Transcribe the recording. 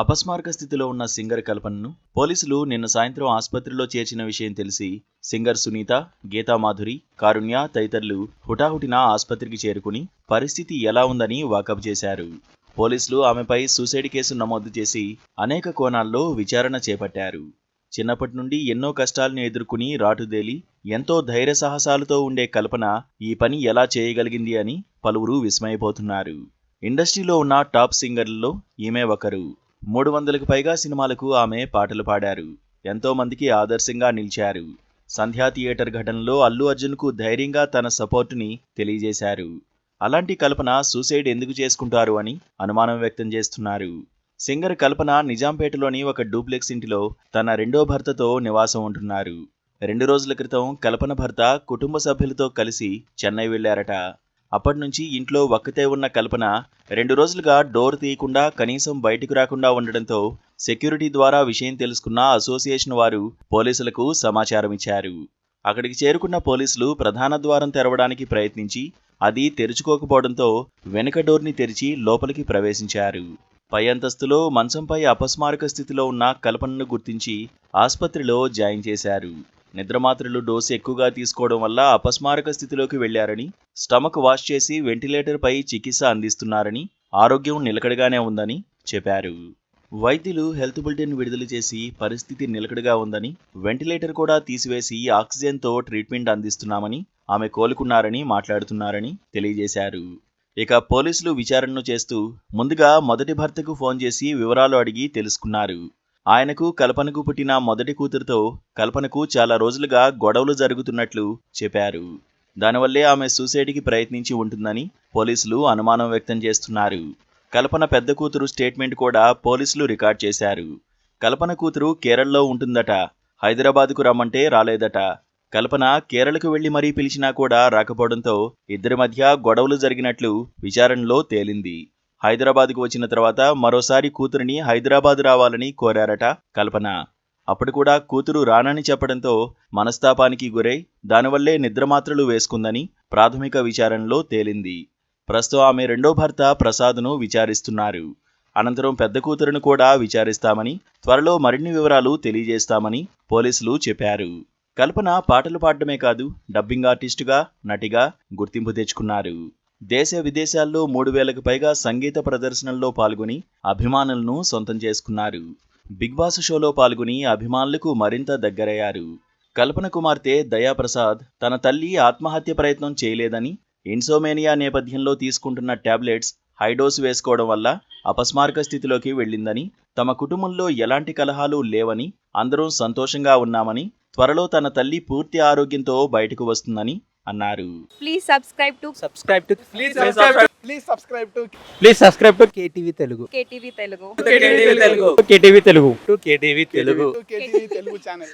అపస్మారక స్థితిలో ఉన్న సింగర్ కల్పనను పోలీసులు నిన్న సాయంత్రం ఆసుపత్రిలో చేర్చిన విషయం తెలిసి సింగర్ సునీత, గీతామాధురి, కారుణ్య తదితరులు హుటాహుటిన ఆసుపత్రికి చేరుకుని పరిస్థితి ఎలా ఉందని వాకబు చేశారు. పోలీసులు ఆమెపై సూసైడ్ కేసు నమోదు చేసి అనేక కోణాల్లో విచారణ చేపట్టారు. చిన్నప్పటి నుండి ఎన్నో కష్టాలను ఎదుర్కొని రాటుదేలి ఎంతో ధైర్య సాహసాలతో ఉండే కల్పన ఈ పని ఎలా చేయగలిగింది అని పలువురు విస్మయపోతున్నారు. ఇండస్ట్రీలో ఉన్న టాప్ సింగర్లలో ఈమె ఒకరు. 300కు పైగా సినిమాలకు ఆమె పాటలు పాడారు. ఎంతో మందికి ఆదర్శంగా నిలిచారు. సంధ్యా థియేటర్ ఘటనలో అల్లు అర్జున్కు ధైర్యంగా తన సపోర్టుని తెలియజేశారు. అలాంటి కల్పన సూసైడ్ ఎందుకు చేసుకుంటారు అని అనుమానం వ్యక్తం చేస్తున్నారు. సింగర్ కల్పన నిజాంపేటలోని ఒక డూప్లెక్స్ ఇంటిలో తన రెండో భర్తతో నివాసం ఉంటున్నారు. 2 రోజుల క్రితం కల్పన భర్త కుటుంబ సభ్యులతో కలిసి చెన్నై వెళ్లారట. అప్పటి నుంచి ఇంట్లో ఒక్కతే ఉన్న కల్పన 2 రోజులుగా డోర్ తీయకుండా కనీసం బయటకు రాకుండా ఉండడంతో సెక్యూరిటీ ద్వారా విషయం తెలుసుకున్న అసోసియేషన్ వారు పోలీసులకు సమాచారం ఇచ్చారు. అక్కడికి చేరుకున్న పోలీసులు ప్రధాన ద్వారం తెరవడానికి ప్రయత్నించి అది తెరుచుకోకపోవడంతో వెనుక డోర్ని తెరిచి లోపలికి ప్రవేశించారు. పై అంతస్తులో మంచంపై అపస్మారక స్థితిలో ఉన్న కల్పనను గుర్తించి ఆసుపత్రిలో జాయిన్ చేశారు. నిద్రమాత్రలు డోసు ఎక్కువగా తీసుకోవడం వల్ల అపస్మారక స్థితిలోకి వెళ్లారని, స్టమక్ వాష్ చేసి వెంటిలేటర్పై చికిత్స అందిస్తున్నారని, ఆరోగ్యం నిలకడగానే ఉందని చెప్పారు. వైద్యులు హెల్త్ బులెటిన్ విడుదల చేసి పరిస్థితి నిలకడగా ఉందని, వెంటిలేటర్ కూడా తీసివేసి ఆక్సిజన్తో ట్రీట్మెంట్ అందిస్తున్నామని, ఆమె కోలుకున్నారని మాట్లాడుతున్నారని తెలియజేశారు. ఇక పోలీసులు విచారణను చేస్తూ ముందుగా మొదటి భర్తకు ఫోన్ చేసి వివరాలు అడిగి తెలుసుకున్నారు. ఆయనకు కల్పనకు పుట్టిన మొదటి కూతురుతో కల్పనకు చాలా రోజులుగా గొడవలు జరుగుతున్నట్లు చెప్పారు. దానివల్లే ఆమె సూసైడ్కి ప్రయత్నించి ఉంటుందని పోలీసులు అనుమానం వ్యక్తం చేస్తున్నారు. కల్పన పెద్ద కూతురు స్టేట్మెంట్ కూడా పోలీసులు రికార్డ్ చేశారు. కల్పన కూతురు కేరళలో ఉంటుందట. హైదరాబాద్కు రమ్మంటే రాలేదట. కల్పన కేరళకు వెళ్లి మరీ పిలిచినా కూడా రాకపోవడంతో ఇద్దరి మధ్య గొడవలు జరిగినట్లు విచారణలో తేలింది. హైదరాబాద్కు వచ్చిన తర్వాత మరోసారి కూతురిని హైదరాబాద్ రావాలని కోరారట కల్పన. అప్పుడు కూడా కూతురు రానని చెప్పడంతో మనస్తాపానికి గురై దానివల్లే నిద్రమాత్రలు వేసుకుందని ప్రాథమిక విచారణలో తేలింది. ప్రస్తుతం ఆమె రెండో భర్త ప్రసాద్ను విచారిస్తున్నారు. అనంతరం పెద్ద కూతురును కూడా విచారిస్తామని, త్వరలో మరిన్ని వివరాలు తెలియజేస్తామని పోలీసులు చెప్పారు. కల్పన పాటలు పాడడమే కాదు, డబ్బింగ్ ఆర్టిస్టుగా, నటిగా గుర్తింపు తెచ్చుకున్నారు. దేశ విదేశాల్లో 3000కు పైగా సంగీత ప్రదర్శనల్లో పాల్గొని అభిమానులను సొంతం చేసుకున్నారు. బిగ్ బాస్ షోలో పాల్గొని అభిమానులకు మరింత దగ్గరయ్యారు. కల్పన కుమార్తె దయాప్రసాద్ తన తల్లి ఆత్మహత్య ప్రయత్నం చేయలేదని, ఇన్సోమేనియా నేపథ్యంలో తీసుకుంటున్న టాబ్లెట్స్ హైడోస్ వేసుకోవడం వల్ల అపస్మారక స్థితిలోకి వెళ్ళిందని, తమ కుటుంబంలో ఎలాంటి కలహాలు లేవని, అందరం సంతోషంగా ఉన్నామని, త్వరలో తన తల్లి పూర్తి ఆరోగ్యంతో బయటకు వస్తుందని అన్నారు. Please subscribe to KTV Telugu. KTV Telugu. KTV Telugu. KTV Telugu. KTV Telugu. KTV Telugu channel.